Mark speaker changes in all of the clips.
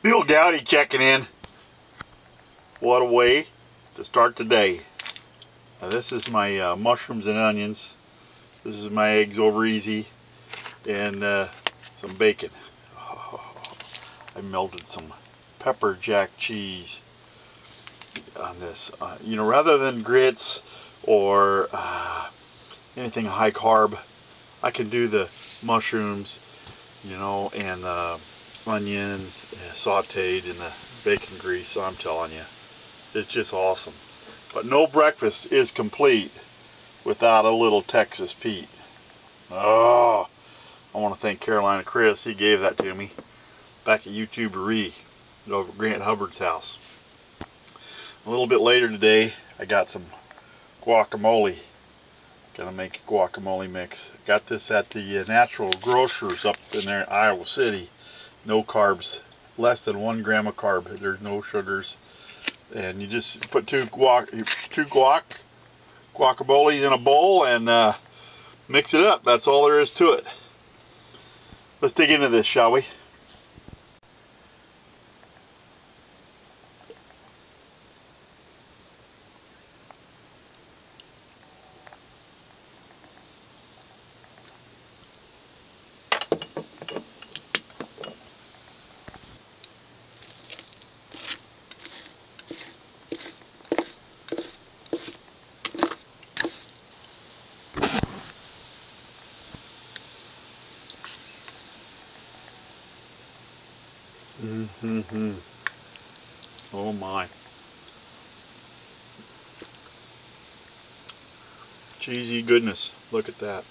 Speaker 1: Bill Goudy checking in. What a way to start the day. Now this is my mushrooms and onions. This is my eggs over easy, and some bacon. Oh, I melted some pepper jack cheese on this. You know, rather than grits or anything high carb, I can do the mushrooms, you know, and the onions sauteed in the bacon grease. So I'm telling you, it's just awesome. But no breakfast is complete without a little Texas Pete. Oh, I want to thank Carolina Chris. He gave that to me back at YouTubery over at Grant Hubbard's house. A little bit later today, I got some guacamole. Gonna make a guacamole mix. Got this at the natural grocers up in there in Iowa City. No carbs, less than 1 gram of carb. There's no sugars, and you just put two guacamoles in a bowl and mix it up. That's all there is to it. Let's dig into this, shall we? Oh my. Cheesy goodness. Look at that.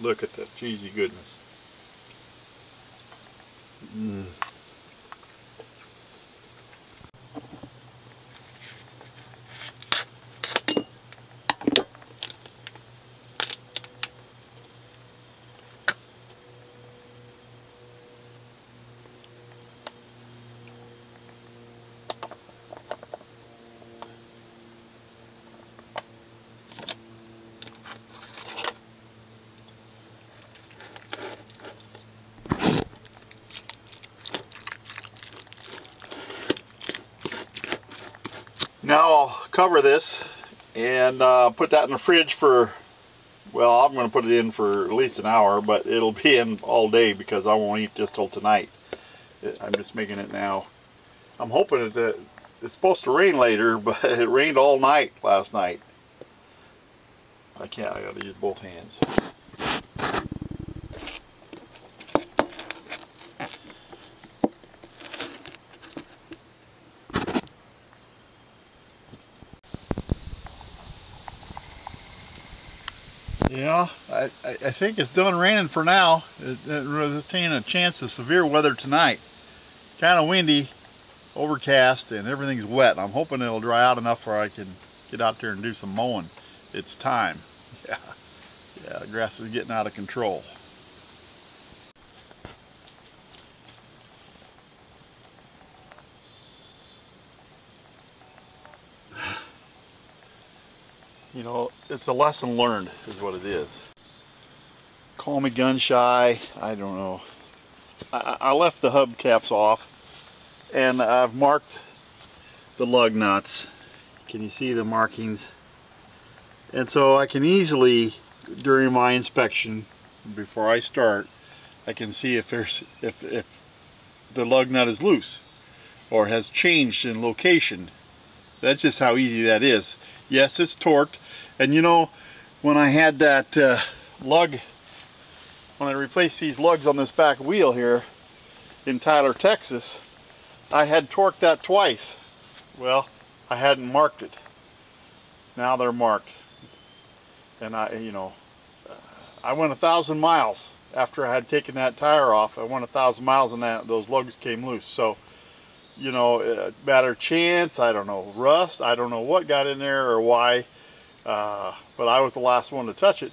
Speaker 1: Look at that cheesy goodness. Now I'll cover this and put that in the fridge for, well, I'm going to put it in for at least an hour, but it'll be in all day because I won't eat just till tonight. I'm just making it now. I'm hoping that it's supposed to rain later, but it rained all night last night. I got to use both hands. Yeah, I think it's done raining for now. It's seeing a chance of severe weather tonight. Kind of windy, overcast, and everything's wet. I'm hoping it'll dry out enough where I can get out there and do some mowing. It's time. Yeah, the grass is getting out of control. You know, it's a lesson learned is what it is. Call me gun shy, I don't know. I left the hubcaps off and I've marked the lug nuts. Can you see the markings? And so I can easily, during my inspection, before I start, I can see if the lug nut is loose or has changed in location. That's just how easy that is. Yes, it's torqued. And you know, when I had that lug, when I replaced these lugs on this back wheel here in Tyler, Texas, I had torqued that twice. Well, I hadn't marked it. Now they're marked. And I went 1,000 miles after I had taken that tire off. I went 1,000 miles and those lugs came loose. So, you know, matter chance, I don't know, rust, I don't know what got in there or why, but I was the last one to touch it.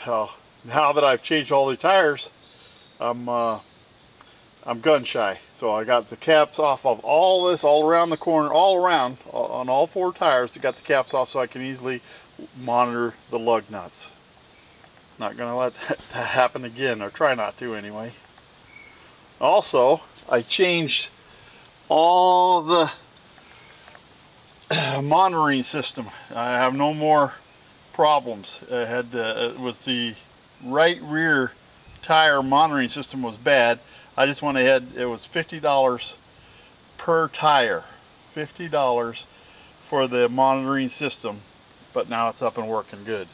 Speaker 1: Now that I've changed all the tires, I'm gun shy. So I got the caps off of all this, all around the corner, all around, on all 4 tires. I got the caps off so I can easily monitor the lug nuts. Not gonna let that happen again, or try not to anyway. Also, I changed all the monitoring system. I have no more problems. I had it was the right rear tire monitoring system was bad. I just went ahead, it was $50 per tire. $50 for the monitoring system, but now it's up and working good.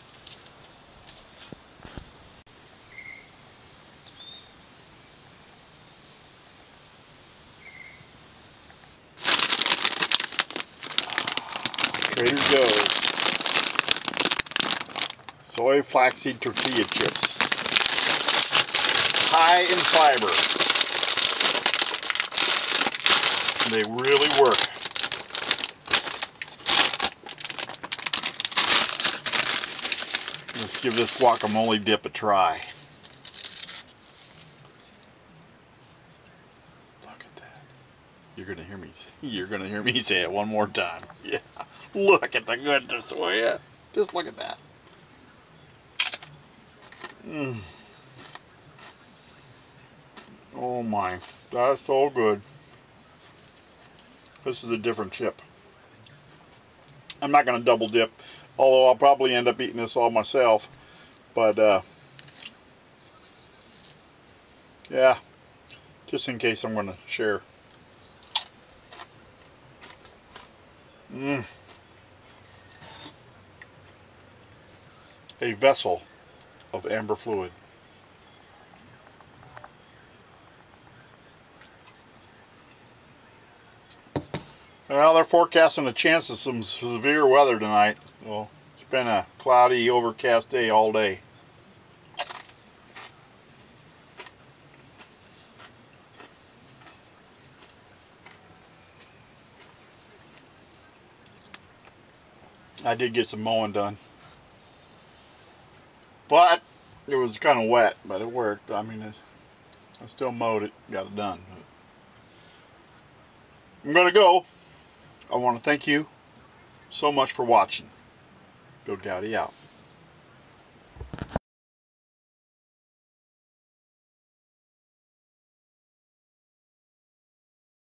Speaker 1: Trader Joe's soy flaxseed tortilla chips, high in fiber. They really work. Let's give this guacamole dip a try. Look at that. You're gonna hear me say it one more time. Yeah. Look at the goodness, will ya? Just look at that. Oh my, that's so good. This is a different chip. I'm not going to double dip, although I'll probably end up eating this all myself. But yeah, just in case I'm going to share. A vessel of amber fluid. Well, they're forecasting a chance of some severe weather tonight. Well, it's been a cloudy, overcast day all day. I did get some mowing done. But it was kind of wet, but it worked. I mean, I still mowed it, got it done. I'm going to go. I want to thank you so much for watching. Goudy out.